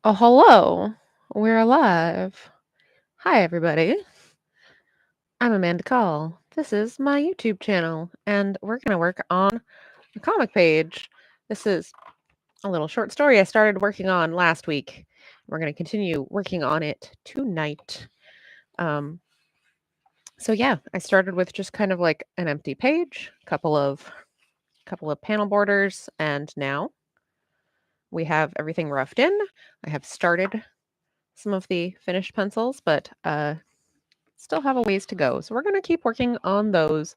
Oh, hello. We're alive. Hi, everybody. I'm Amanda Call. This is my YouTube channel, and we're going to work on a comic page. This is a little short story I started working on last week. We're going to continue working on it tonight. Um, so yeah, I started with just kind of like an empty page, couple of panel borders, and now we have everything roughed in. I have started some of the finished pencils, but still have a ways to go. So we're going to keep working on those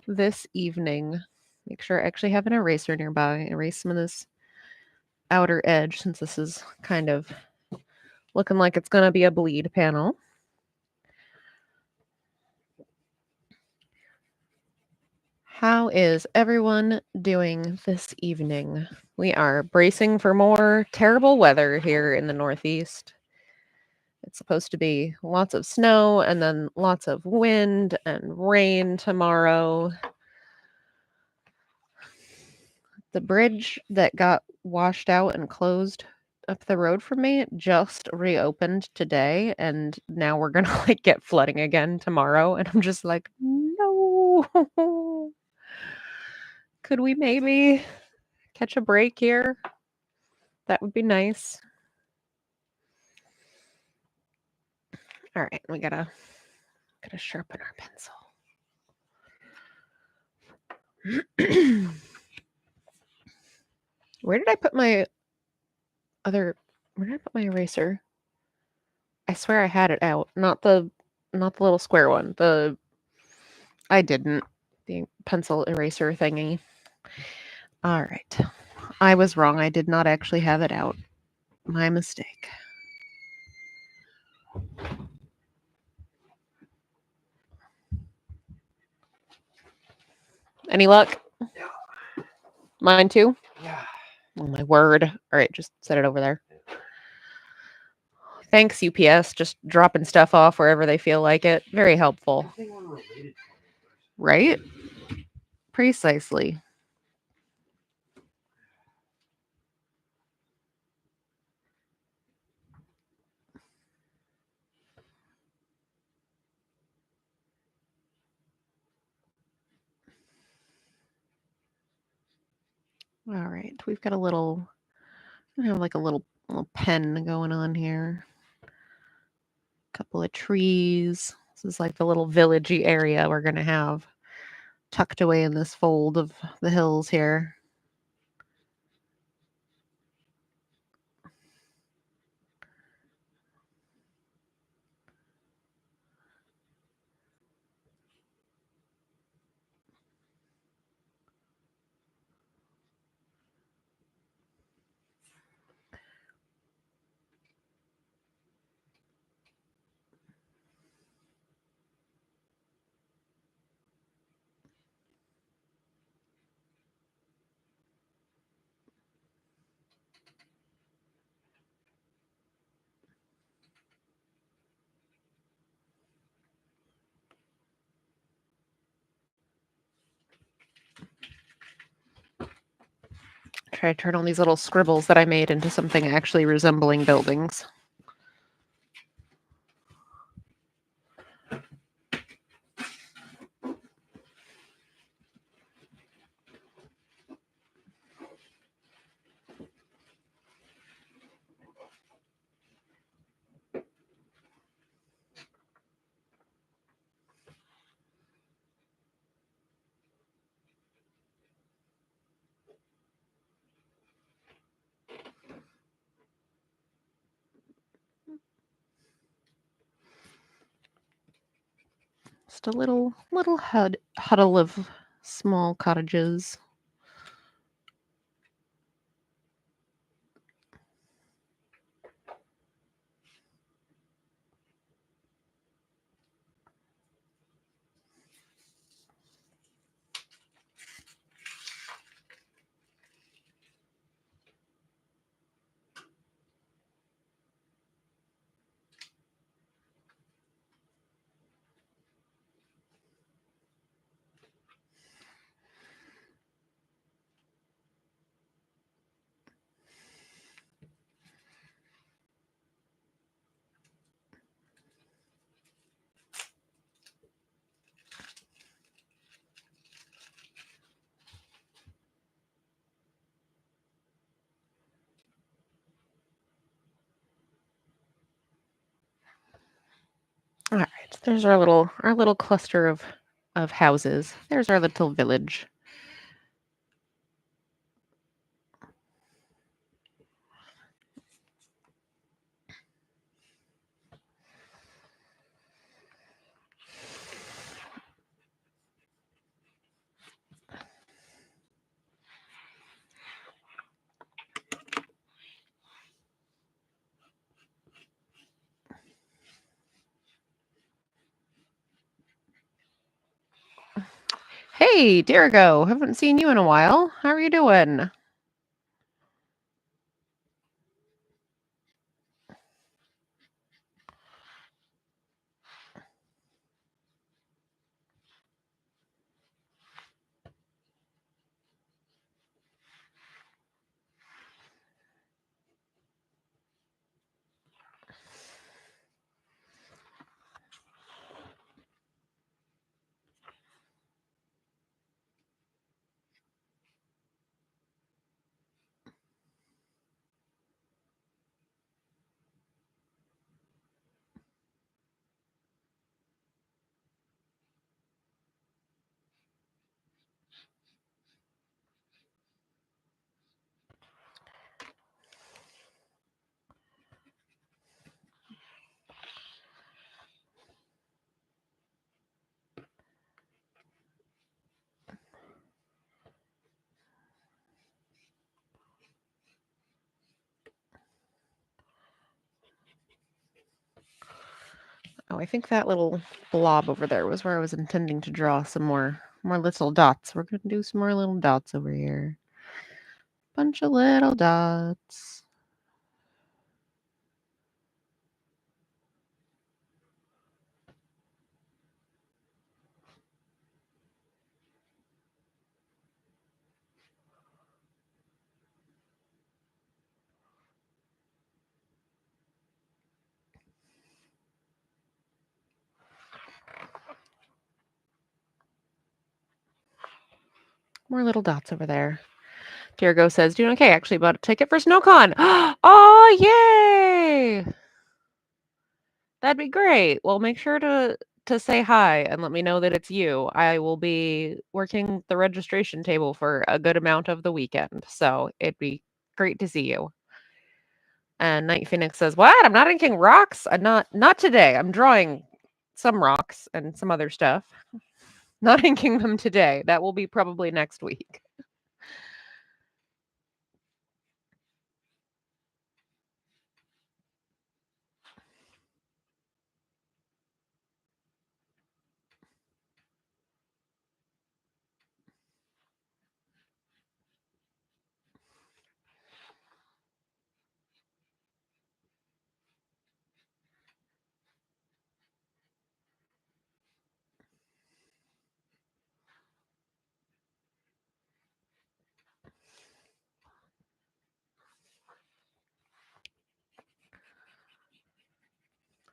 this evening. Make sure I actually have an eraser nearby. Erase some of this outer edge since this is kind of looking like it's going to be a bleed panel. How is everyone doing this evening? We are bracing for more terrible weather here in the Northeast. It's supposed to be lots of snow and then lots of wind and rain tomorrow. The bridge that got washed out and closed up the road from me just reopened today, and now we're gonna, like, get flooding again tomorrow, and I'm just like, "No." Could we maybe catch a break here? That would be nice. Alright, we gotta sharpen our pencil. Where did I put my eraser? I swear I had it out. Not the little square one. I didn't. The pencil eraser thingy. Alright. I was wrong. I did not actually have it out. My mistake. Any luck? Yeah. Mine too? Yeah. Oh my word. Alright, just set it over there. Thanks, UPS. Just dropping stuff off wherever they feel like it. Very helpful. Right? Precisely. Alright, we've got a little, we have like a little pen going on here. Couple of trees. This is like the little villagey area we're gonna have tucked away in this fold of the hills here. Try to turn all these little scribbles that I made into something actually resembling buildings. Just a little huddle of small cottages. There's our little cluster of houses. There's our little village. Hey, Dirigo, haven't seen you in a while. How are you doing? Oh, I think that little blob over there was where I was intending to draw some more little dots. We're gonna do some more little dots over here. Bunch of little dots. More little dots over there. Dirigo says, doing okay. Actually bought a ticket for SnowCon. Oh, yay! That'd be great. Well, make sure to say hi and let me know that it's you. I will be working the registration table for a good amount of the weekend, so it'd be great to see you. And Night Phoenix says, "What? I'm not inking rocks? Not today. I'm drawing some rocks and some other stuff. Not inking them today. That will be probably next week."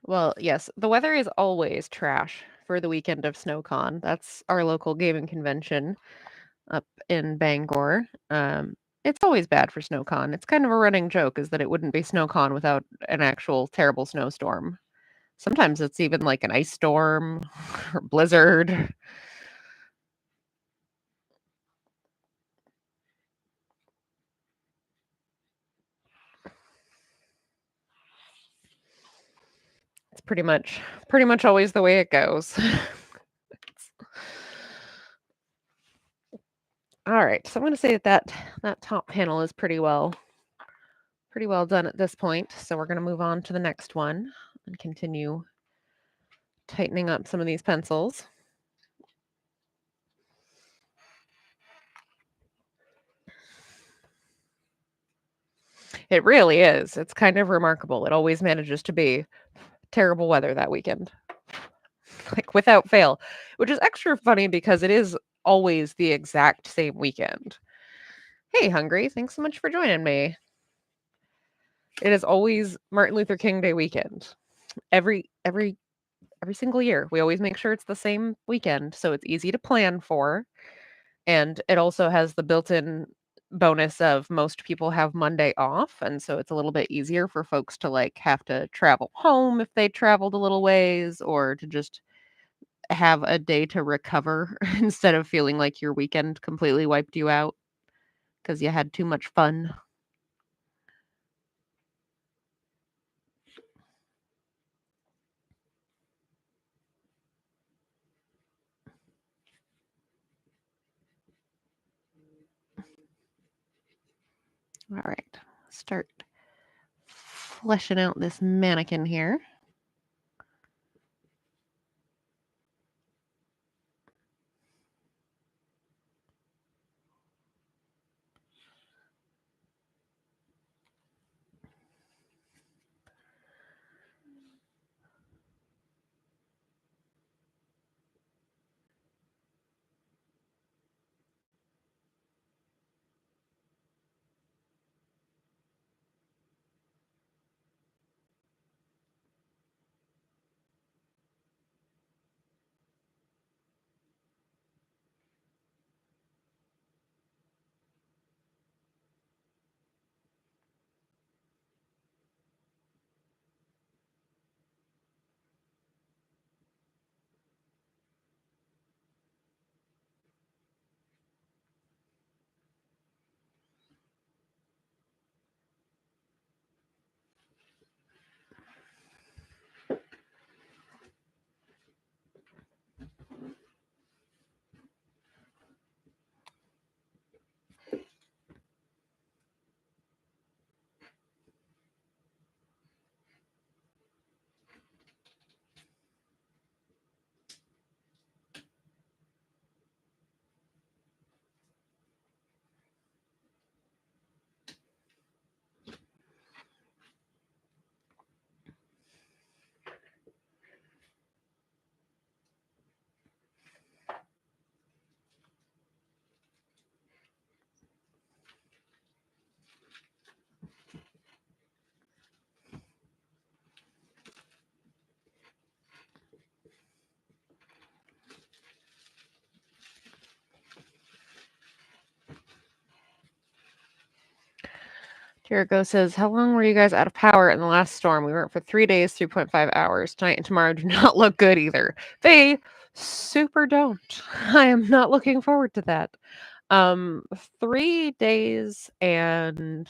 Well, yes, the weather is always trash for the weekend of SnowCon. That's our local gaming convention up in Bangor. It's always bad for SnowCon. It's kind of a running joke is that it wouldn't be SnowCon without an actual terrible snowstorm. Sometimes it's even like an ice storm or blizzard. It's pretty much always the way it goes. All right, so I'm going to say that top panel is pretty well done at this point. So we're going to move on to the next one and continue tightening up some of these pencils. It really is. It's kind of remarkable. It always manages to be terrible weather that weekend, like without fail, which is extra funny because it is always the exact same weekend. Hey, Hungry, thanks so much for joining me. It is always Martin Luther King Day weekend. Every single year. We always make sure it's the same weekend so it's easy to plan for, and it also has the built-in bonus of most people have Monday off, and so it's a little bit easier for folks to, like, have to travel home if they traveled a little ways or to just have a day to recover instead of feeling like your weekend completely wiped you out because you had too much fun. Alright, start fleshing out this mannequin here. Jericho says, "How long were you guys out of power in the last storm? We weren't for 3 days, 3.5 hours. Tonight and tomorrow do not look good either." They super don't. I am not looking forward to that. 3 days and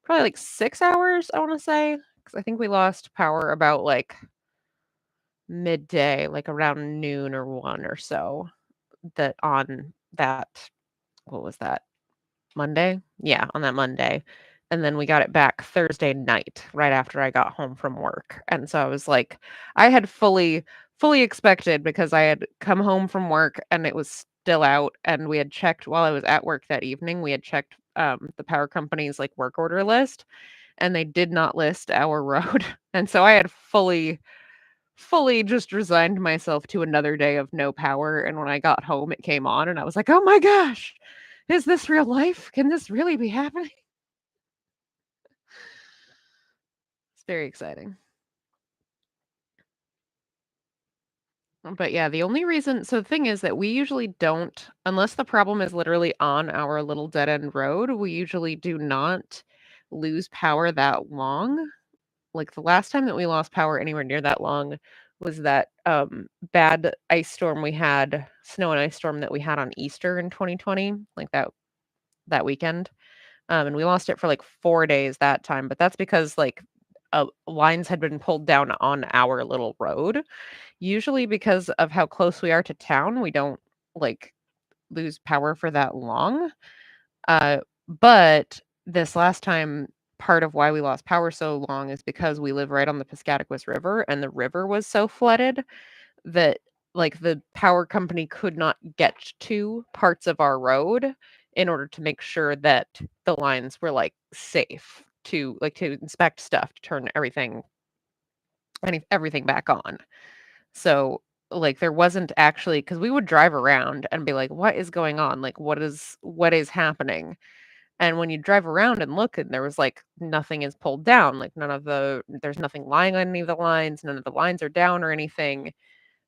probably, like, 6 hours, I wanna say, because I think we lost power about, like, midday, like, around noon or 1 or so, that on that what was that? Monday? Yeah, on that Monday, and then we got it back Thursday night right after I got home from work, and so I was like I had fully expected because I had come home from work and it was still out, and we had checked while I was at work that evening, we had checked, the power company's, like, work order list, and they did not list our road, and so I had fully just resigned myself to another day of no power, and when I got home, it came on, and I was like, "Oh my gosh, is this real life? Can this really be happening?" It's very exciting. But yeah, the only reason so the thing is that we usually don't unless the problem is literally on our little dead end road, we usually do not lose power that long. Like, the last time that we lost power anywhere near that long was that, bad ice storm we had snow and ice storm that we had on Easter in 2020, like, that weekend, and we lost it for, like, 4 days that time, but that's because, like, lines had been pulled down on our little road. Usually because of how close we are to town, we don't, like, lose power for that long, uh, but this last time, part of why we lost power so long is because we live right on the Piscataquis River, and the river was so flooded that, like, the power company could not get to parts of our road in order to make sure that the lines were, like, safe to inspect stuff, to turn everything back on. So, like, there wasn't actually because we would drive around and be like, "What is going on? Like, what is happening?" And when you drive around and look and there was, like, nothing is pulled down, like, there's nothing lying on any of the lines, none of the lines are down or anything.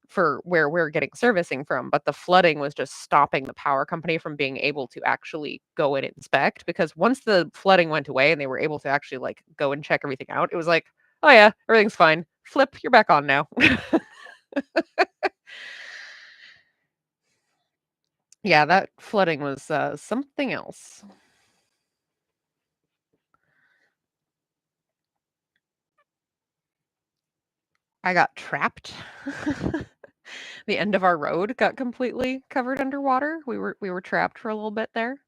for where we're getting servicing from, but the flooding was just stopping the power company from being able to actually go and inspect, because once the flooding went away and they were able to actually, like, go and check everything out, it was like, "Oh, yeah, everything's fine. Flip, you're back on now." Yeah, that flooding was, something else. I got trapped. The end of our road got completely covered underwater. We were trapped for a little bit there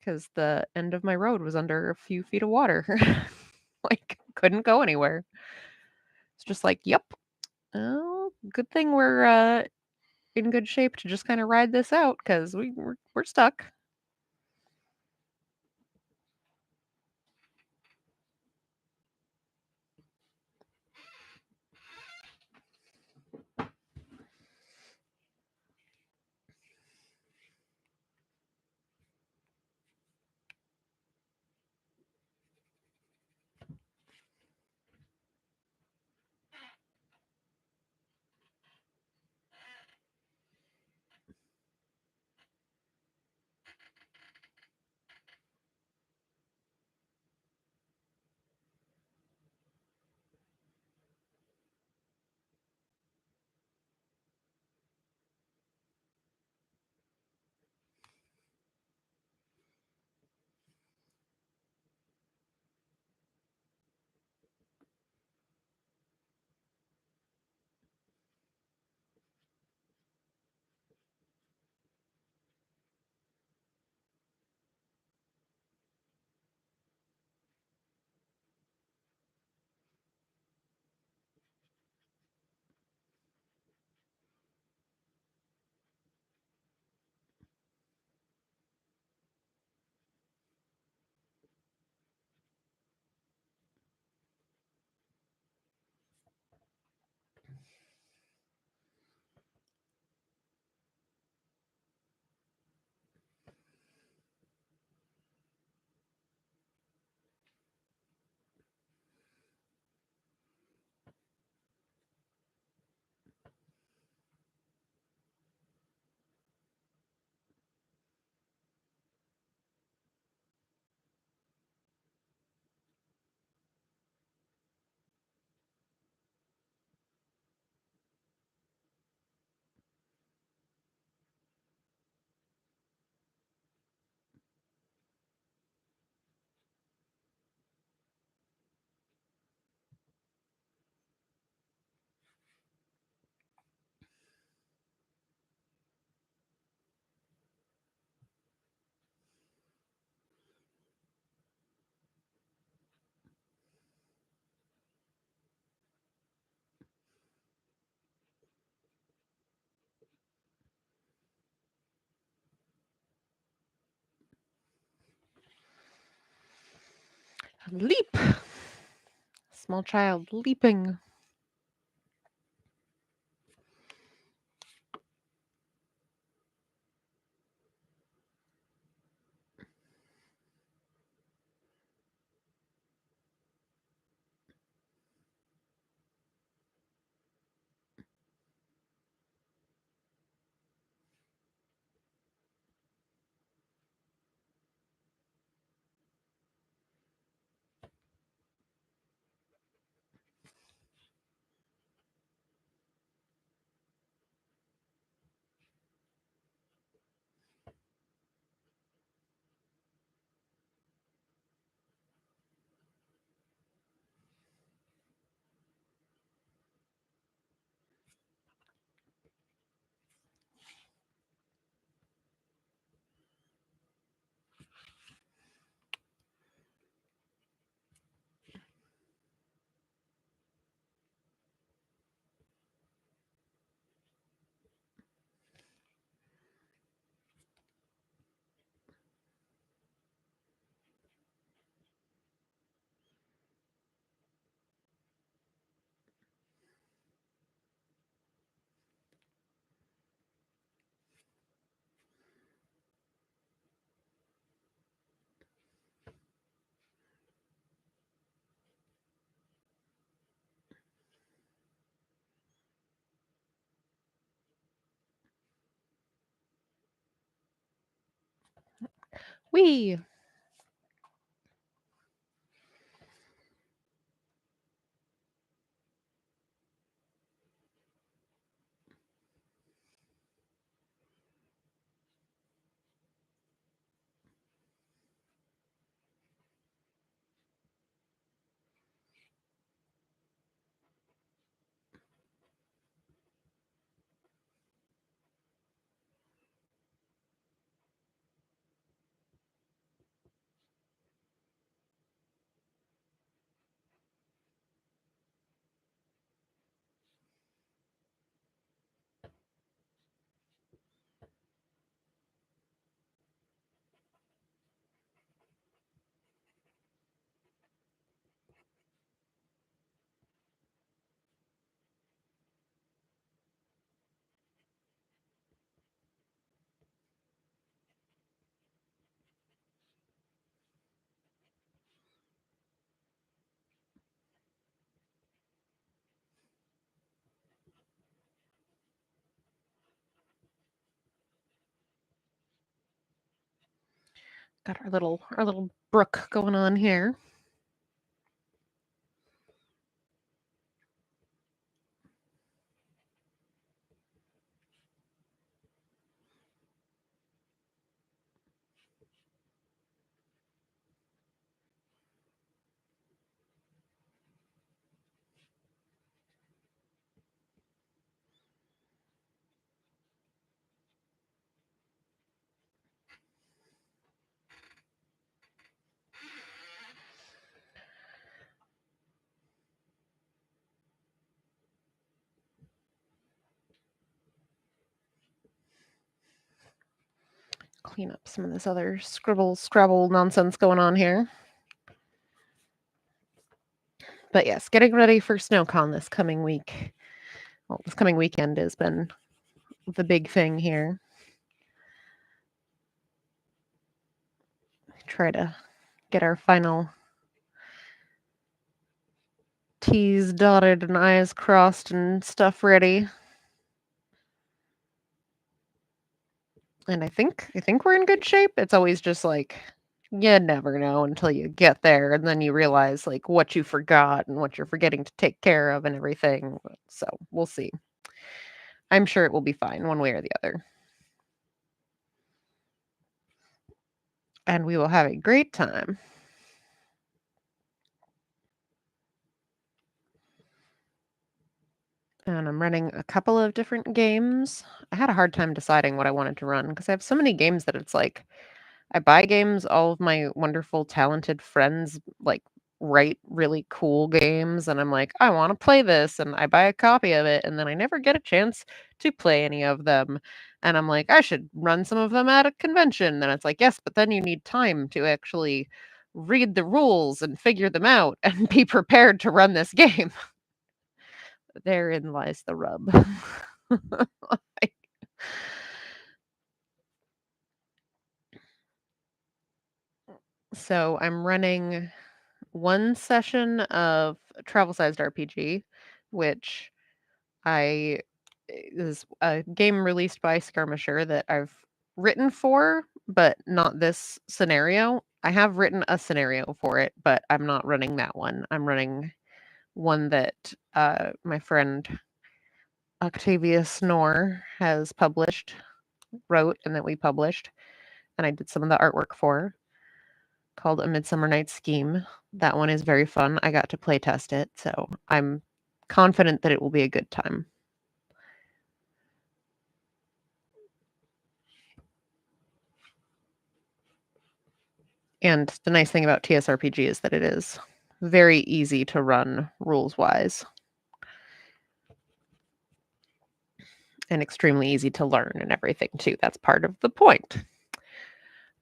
because the end of my road was under a few feet of water. Like, couldn't go anywhere. It's just like, "Yep. Oh, good thing we're, in good shape to just kinda ride this out 'cause we're stuck." Leap! Small child leaping. Whee! Got our little brook going on here. Clean up some of this other scribble scrabble nonsense going on here. But yes, getting ready for SnowCon this coming week. Well, this coming weekend has been the big thing here. Try to get our final T's dotted and I's crossed and stuff ready. And I think we're in good shape. It's always just like you never know until you get there and then you realize like what you forgot and what you're forgetting to take care of and everything. So, we'll see. I'm sure it will be fine one way or the other. And we will have a great time. And I'm running a couple of different games. I had a hard time deciding what I wanted to run because I have so many games that it's like I buy games, all of my wonderful, talented friends like write really cool games, and I'm like, I want to play this, and I buy a copy of it, and then I never get a chance to play any of them. And I'm like, I should run some of them at a convention. And it's like, yes, but then you need time to actually read the rules and figure them out and be prepared to run this game. Therein lies the rub. So I'm running one session of travel-sized RPG, which I is a game released by Skirmisher that I've written for, but not this scenario. I have written a scenario for it, but I'm not running that one. I'm running one that my friend Octavia Snore has wrote, and that we published, and I did some of the artwork for, called A Midsummer Night's Scheme. That one is very fun. I got to play test it, so I'm confident that it will be a good time. And the nice thing about TSRPG is that it is very easy to run rules-wise. And extremely easy to learn and everything too. That's part of the point.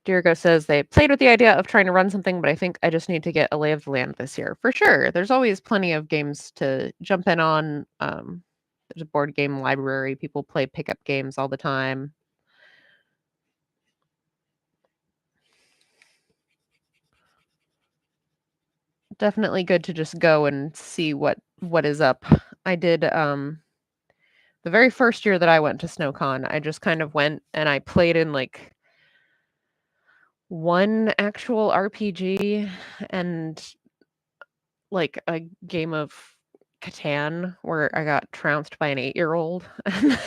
Dirigo says they played with the idea of trying to run something, but I think I just need to get a lay of the land this year. For sure. There's always plenty of games to jump in on. There's a board game library. People play pickup games all the time. Definitely good to just go and see what is up. I did the very first year that I went to SnowCon, I just kind of went and I played in like one actual RPG and like a game of Catan where I got trounced by an 8-year-old. And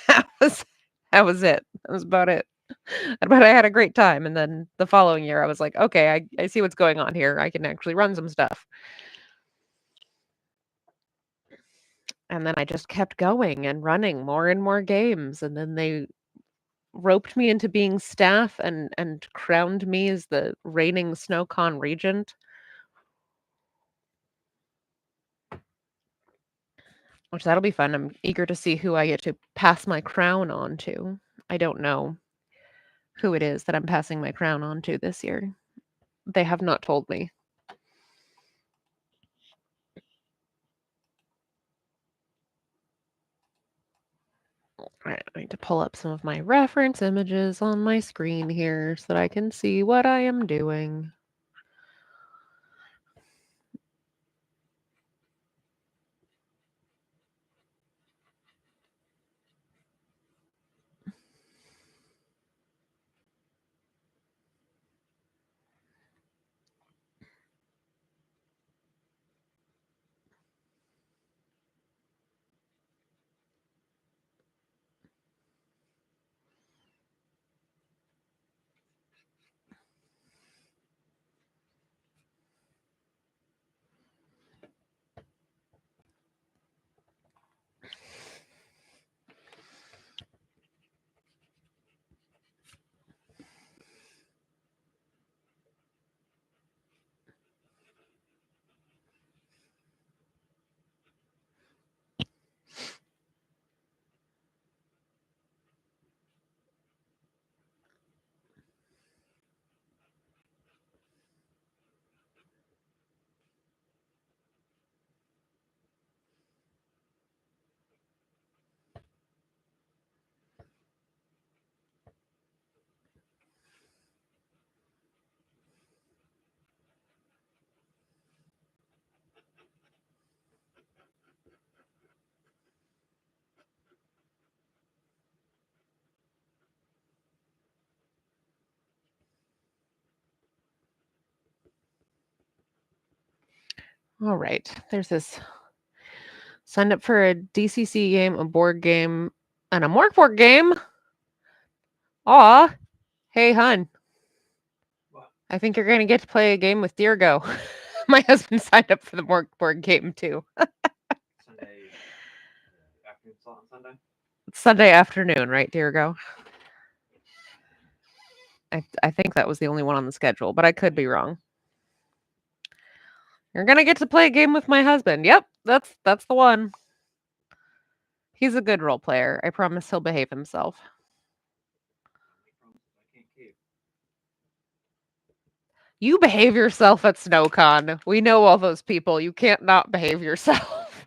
that was that was it. That was about it. But I had a great time, and then the following year, I was like, "Okay, I see what's going on here. I can actually run some stuff." And then I just kept going and running more and more games, and then they roped me into being staff and crowned me as the reigning SnowCon regent, which that'll be fun. I'm eager to see who I get to pass my crown on to. I don't know who it is that I'm passing my crown on to this year. They have not told me. Alright, I need to pull up some of my reference images on my screen here so that I can see what I am doing. Alright, there's this signed up for a DCC game, a board game, and a Morkborg game. Aw, hey, hun. What? I think you're gonna get to play a game with Diergo. My husband signed up for the Morkborg game too. Sunday afternoon slot on Sunday? It's Sunday afternoon, right, Diergo? I think that was the only one on the schedule, but I could be wrong. You're gonna get to play a game with my husband. Yep, that's the one. He's a good role player. I promise he'll behave himself. I can't keep. You behave yourself at SnowCon. We know all those people. You can't not behave yourself.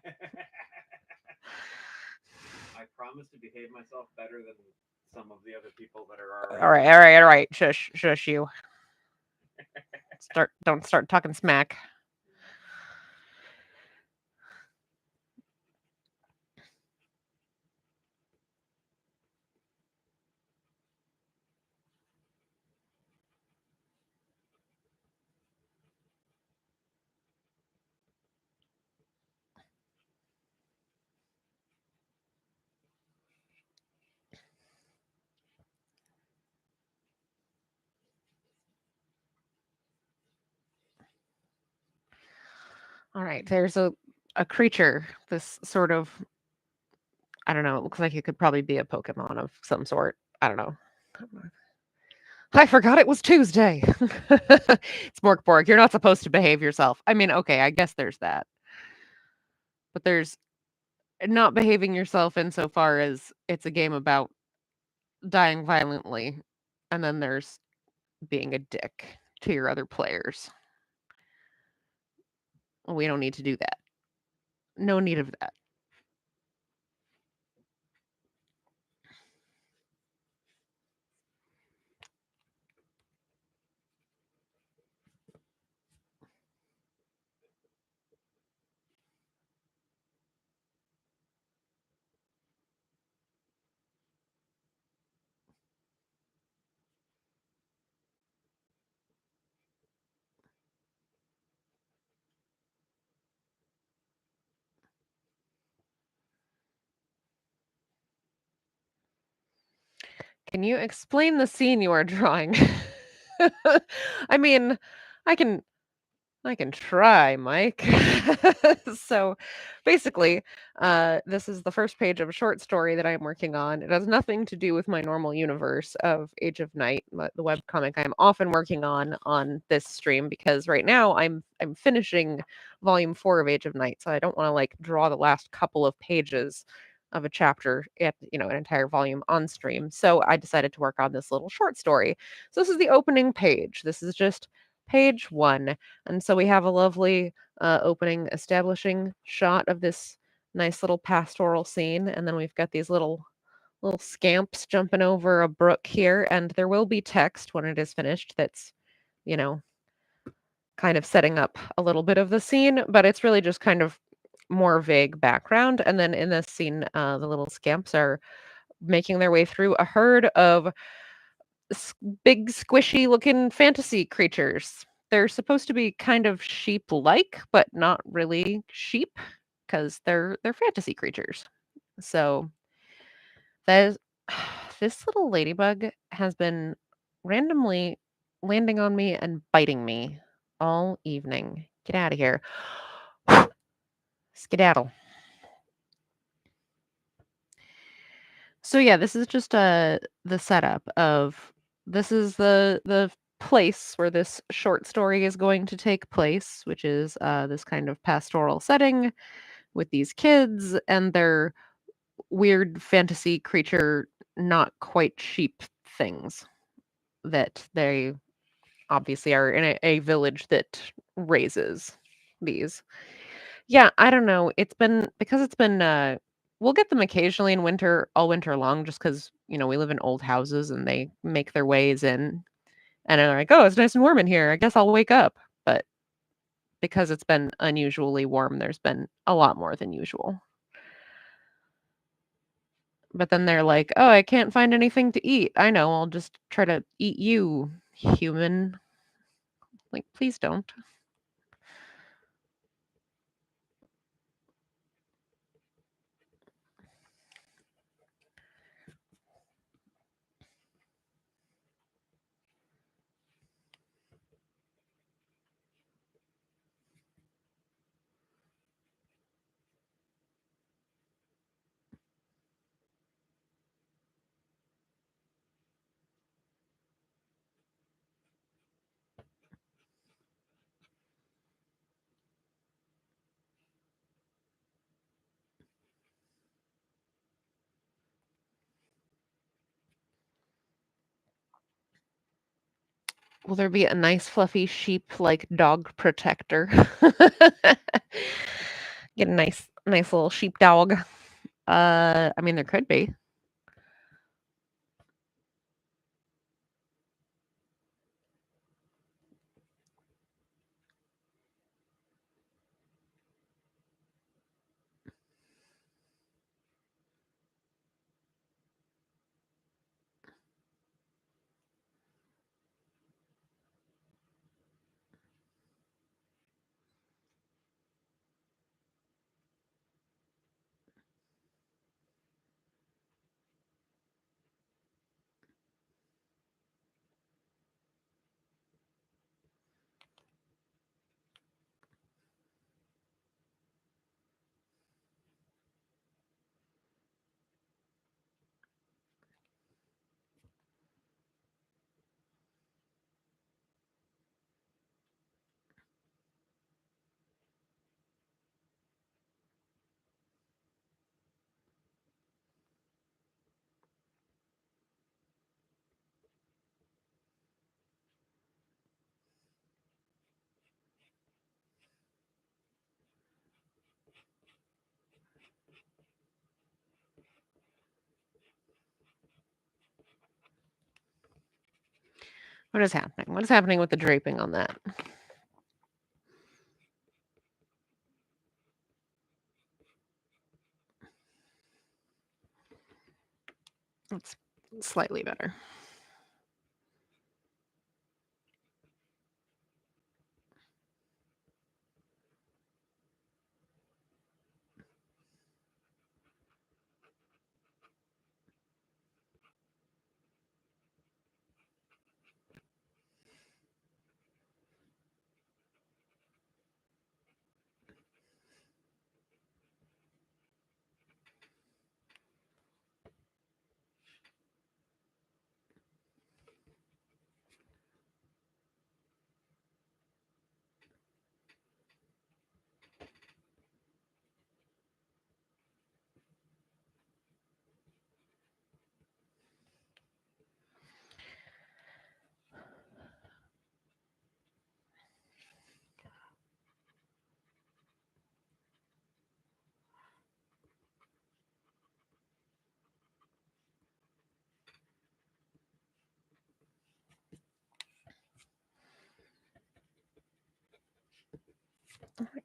I promise to behave myself better than some of the other people that are All already. right, all right. Shush you. Don't start talking smack. All right, there's a creature, this sort of, I don't know, it looks like it could probably be a Pokemon of some sort. I don't know. I forgot it was Tuesday. It's Morkborg. You're not supposed to behave yourself. I mean, okay, I guess there's that. But there's not behaving yourself insofar as it's a game about dying violently, and then there's being a dick to your other players. We don't need to do that. No need of that. Can you explain the scene you are drawing? I mean, I can I can try, Mike. So, basically, this is the first page of a short story that I'm working on. It has nothing to do with my normal universe of Age of Night, the webcomic I'm often working on this stream because right now I'm finishing volume 4 of Age of Night, so I don't want to like draw the last couple of pages of a chapter at an entire volume on stream. So I decided to work on this little short story. So this is the opening page. This is just page 1. And so we have a lovely opening establishing shot of this nice little pastoral scene. And then we've got these little scamps jumping over a brook here. And there will be text when it is finished that's, you know, kind of setting up a little bit of the scene, but it's really just kind of more vague background. And then in this scene, the little scamps are making their way through a herd of big squishy looking fantasy creatures. They're supposed to be kind of sheep-like, but not really sheep because they're fantasy creatures. So there's this little ladybug has been randomly landing on me and biting me all evening. Get out of here. Skedaddle. So yeah, this is just the setup of this is the place where this short story is going to take place, which is this kind of pastoral setting with these kids and their weird fantasy creature, not quite sheep things that they obviously are in a village that raises these. Yeah, I don't know. It's been we'll get them occasionally in winter, all winter long, just because we live in old houses and they make their ways in. And they're like, "Oh, it's nice and warm in here. I guess I'll wake up." But because it's been unusually warm, there's been a lot more than usual. But then they're like, "Oh, I can't find anything to eat. I know, I'll just try to eat you, human." Like, please don't. Will there be a nice fluffy sheep like dog protector? Get a nice little sheep dog. I mean there could be. What is happening? What is happening with the draping on that? It's slightly better.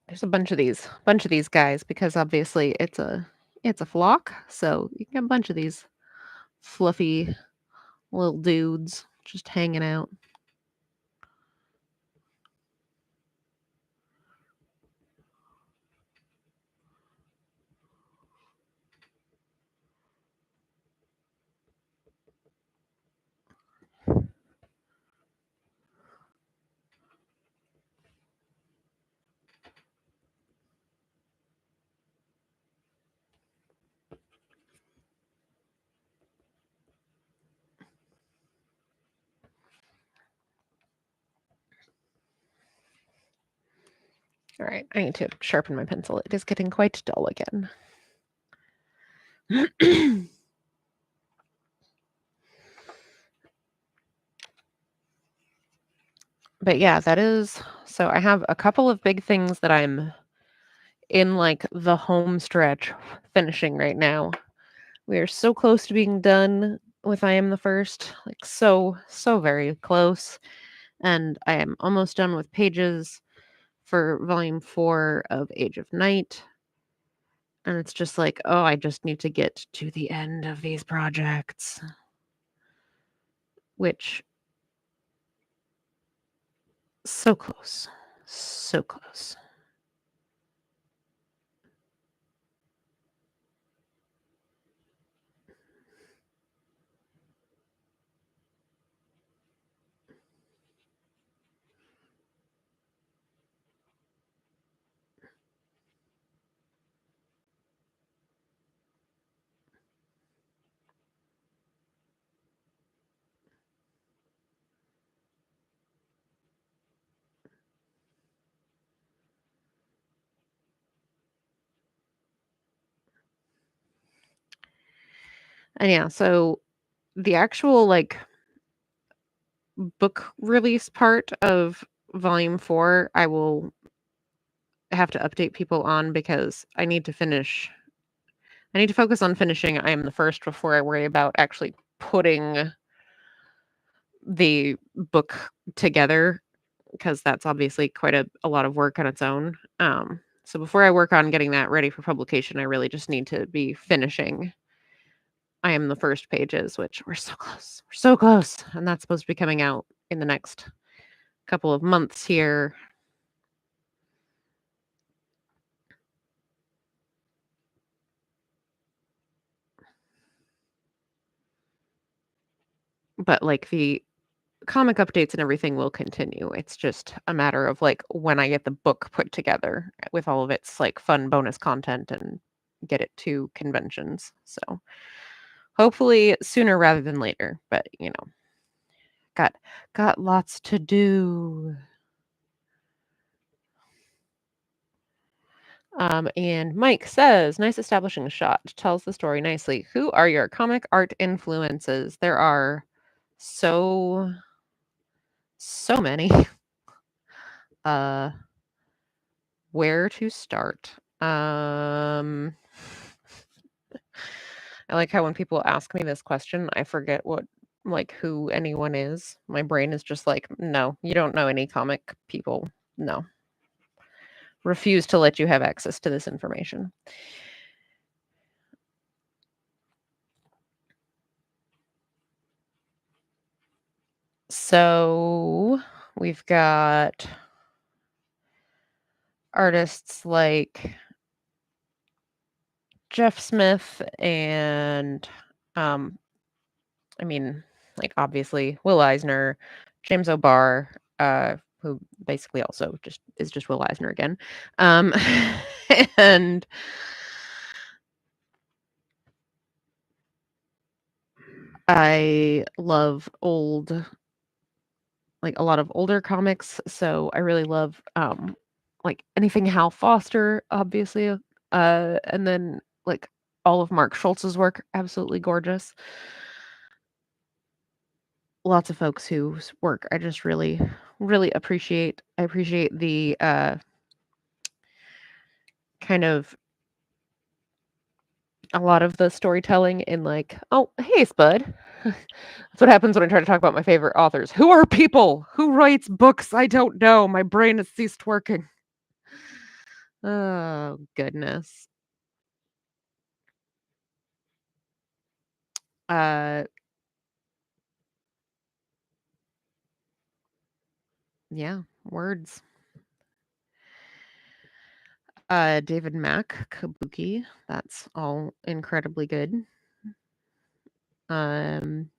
There's a bunch of these guys because obviously it's a flock, so you can get a bunch of these fluffy little dudes just hanging out. All right, I need to sharpen my pencil. It is getting quite dull again. But yeah, that is so I have a couple of big things that I'm in like the home stretch finishing right now. We are so close to being done with I Am the First, like so very close. And I am almost done with pages for volume 4 of Age of Night. And it's just like, oh, I just need to get to the end of these projects, which so close. So close. And yeah, so the actual like book release part of volume 4, I will have to update people on because I need to focus on finishing I Am the First before I worry about actually putting the book together because that's obviously quite a lot of work on its own. So before I work on getting that ready for publication, I really just need to be finishing I Am the First pages, which we're so close. We're so close. And that's supposed to be coming out in the next couple of months here. But like the comic updates and everything will continue. It's just a matter of like when I get the book put together with all of its like fun bonus content and get it to conventions. So hopefully sooner rather than later, but got got lots to do. And Mike says, nice establishing shot. Tells the story nicely. Who are your comic art influences? There are so many. Uh where to start? I like how when people ask me this question, I forget what like who anyone is. My brain is just like, no, you don't know any comic people. No. Refuse to let you have access to this information. So we've got artists like Jeff Smith and I mean, like obviously Will Eisner, James O'Barr, who basically also just is just Will Eisner again. And I love like a lot of older comics, so I really love like anything Hal Foster, obviously, and then like all of Mark Schultz's work, absolutely gorgeous. Lots of folks whose work I just really appreciate. I appreciate the kind of a lot of the storytelling in like, oh, hey, Spud. That's what happens when I try to talk about my favorite authors. Who are people? Who writes books? I don't know. My brain has ceased working. Oh, goodness. Uh, yeah, words. David Mack, Kabuki. That's all incredibly good. Um,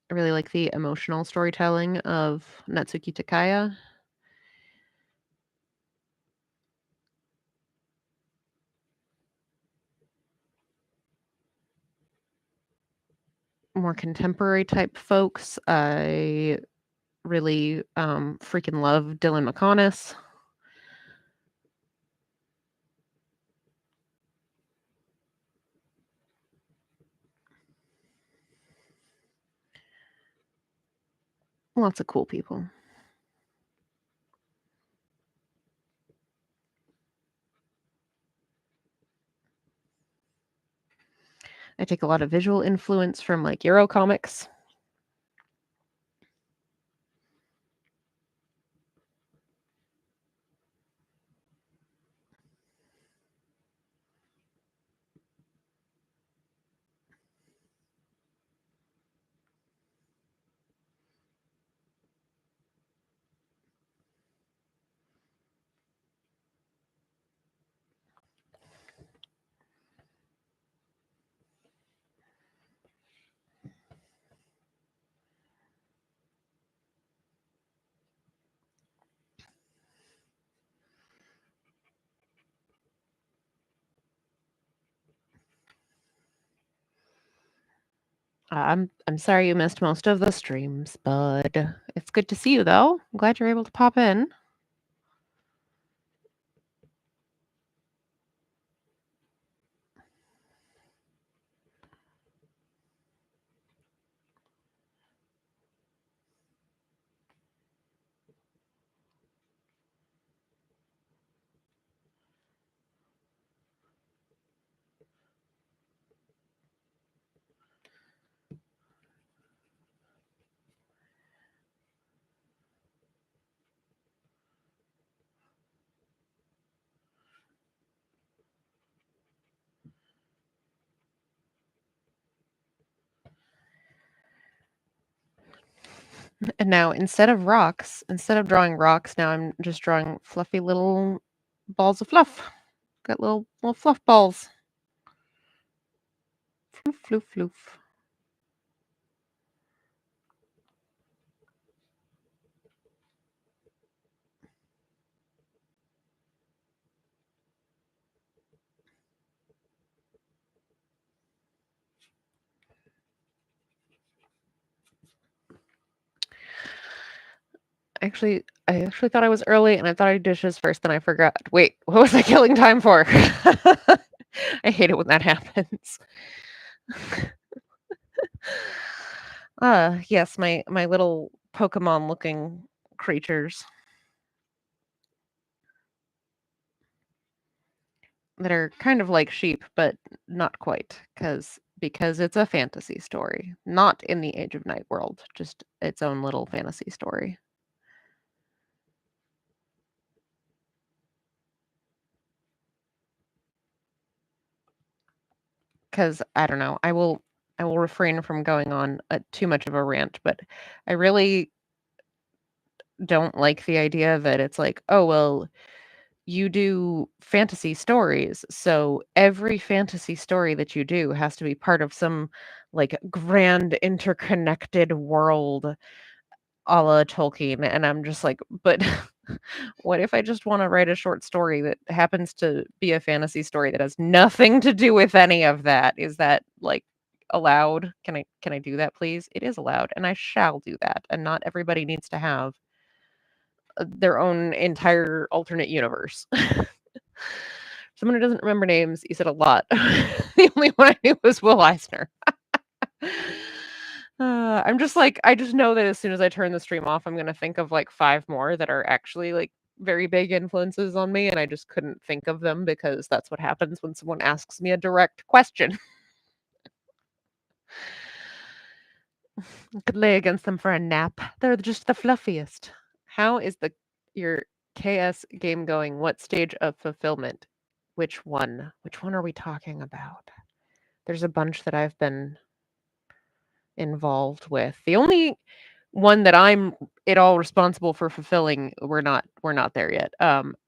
I really like the emotional storytelling of Natsuki Takaya. More contemporary type folks. I really freaking love Dylan McConis. Lots of cool people. I take a lot of visual influence from like Euro comics. I'm sorry you missed most of the streams, but it's good to see you though. I'm glad you're able to pop in. And now instead of drawing rocks, now I'm just drawing fluffy little balls of fluff. Got little fluff balls. Floof, floof, floof. I actually thought I was early, and I thought I'd do dishes first, then I forgot. Wait, what was I killing time for? I hate it when that happens. Yes, my little Pokemon-looking creatures that are kind of like sheep, but not quite, because it's a fantasy story, not in the Age of Night world, just its own little fantasy story. Because I don't know, I will refrain from going on too much of a rant, but I really don't like the idea that it's like, oh well, you do fantasy stories, so every fantasy story that you do has to be part of some like grand interconnected world a la Tolkien, and I'm just like, but what if I just wanna write a short story that happens to be a fantasy story that has nothing to do with any of that? Is that, like, allowed? Can I do that, please? It is allowed, and I shall do that, and not everybody needs to have, their own entire alternate universe. Someone who doesn't remember names, you said a lot. The only one I knew was Will Eisner. I'm just like, I just know that as soon as I turn the stream off, I'm gonna think of like 5 more that are actually like very big influences on me, and I just couldn't think of them because that's what happens when someone asks me a direct question. I could lay against them for a nap. They're just the fluffiest. How is your KS game going? What stage of fulfillment? Which one? Which one are we talking about? There's a bunch that I've been involved with. The only one that I'm at all responsible for fulfilling, we're not there yet.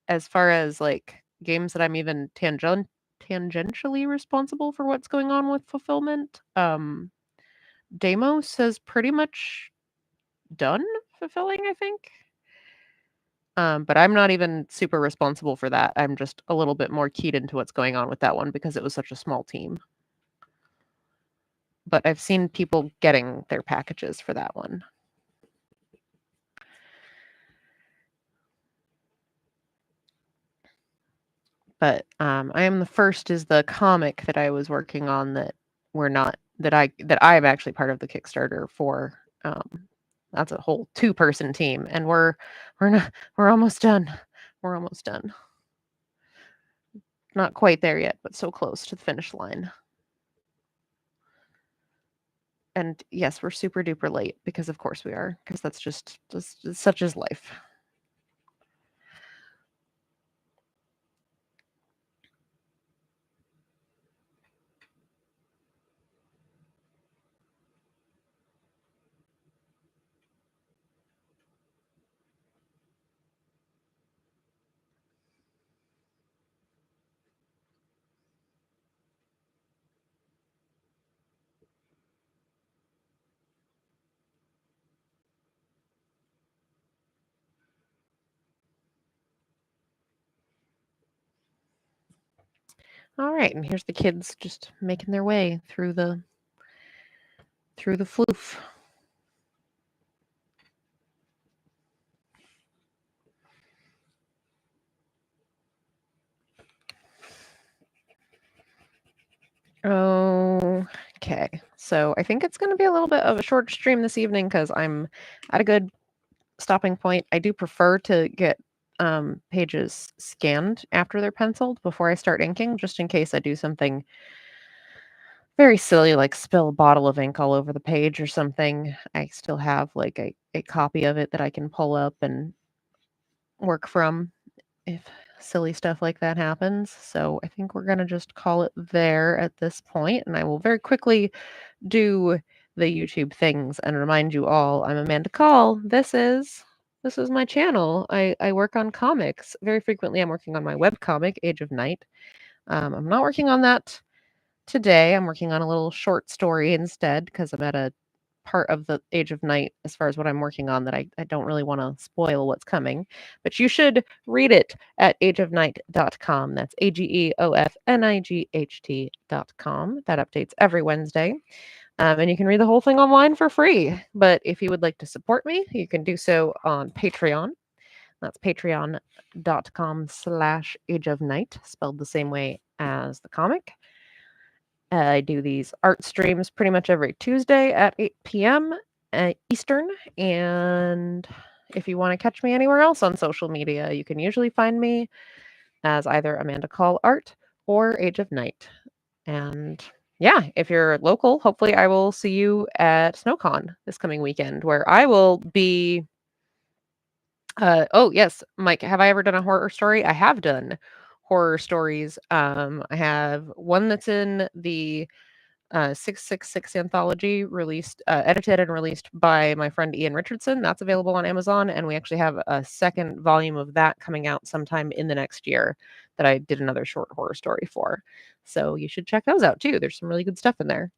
As far as like games that I'm even tangentially responsible for what's going on with fulfillment, Deimos has pretty much done fulfilling, I think. But I'm not even super responsible for that. I'm just a little bit more keyed into what's going on with that one because it was such a small team. But I've seen people getting their packages for that one. But I am the first is the comic that I was working on that we're not that I'm actually part of the Kickstarter for. That's a whole 2-person team, and we're almost done. We're almost done. Not quite there yet, but so close to the finish line. And yes, we're super duper late because of course we are, because that's just such is life. All right, and here's the kids just making their way through the floof. Okay, so I think it's going to be a little bit of a short stream this evening because I'm at a good stopping point. I do prefer to get pages scanned after they're penciled before I start inking, just in case I do something very silly, like spill a bottle of ink all over the page or something. I still have like a copy of it that I can pull up and work from if silly stuff like that happens. So I think we're going to just call it there at this point, and I will very quickly do the YouTube things and remind you all I'm Amanda Call. This is my channel. I work on comics. Very frequently I'm working on my webcomic, Age of Night. I'm not working on that today. I'm working on a little short story instead because I'm at a part of the Age of Night as far as what I'm working on that I don't really want to spoil what's coming. But you should read it at ageofnight.com. That's ageofnight.com. That updates every Wednesday. And you can read the whole thing online for free. But if you would like to support me, you can do so on Patreon. That's patreon.com/ageofnight, spelled the same way as the comic. I do these art streams pretty much every Tuesday at 8 p.m. Eastern. And if you want to catch me anywhere else on social media, you can usually find me as either Amanda Call Art or Age of Night. And yeah, if you're local, hopefully I will see you at SnowCon this coming weekend, where I will be. Oh yes, Mike, have I ever done a horror story? I have done horror stories. I have one that's in the 666 anthology, released, edited and released by my friend Ian Richardson. That's available on Amazon, and we actually have a second volume of that coming out sometime in the next year that I did another short horror story for. So you should check those out too. There's some really good stuff in there.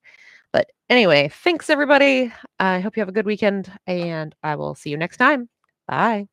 But anyway, thanks everybody. I hope you have a good weekend, and I will see you next time. Bye.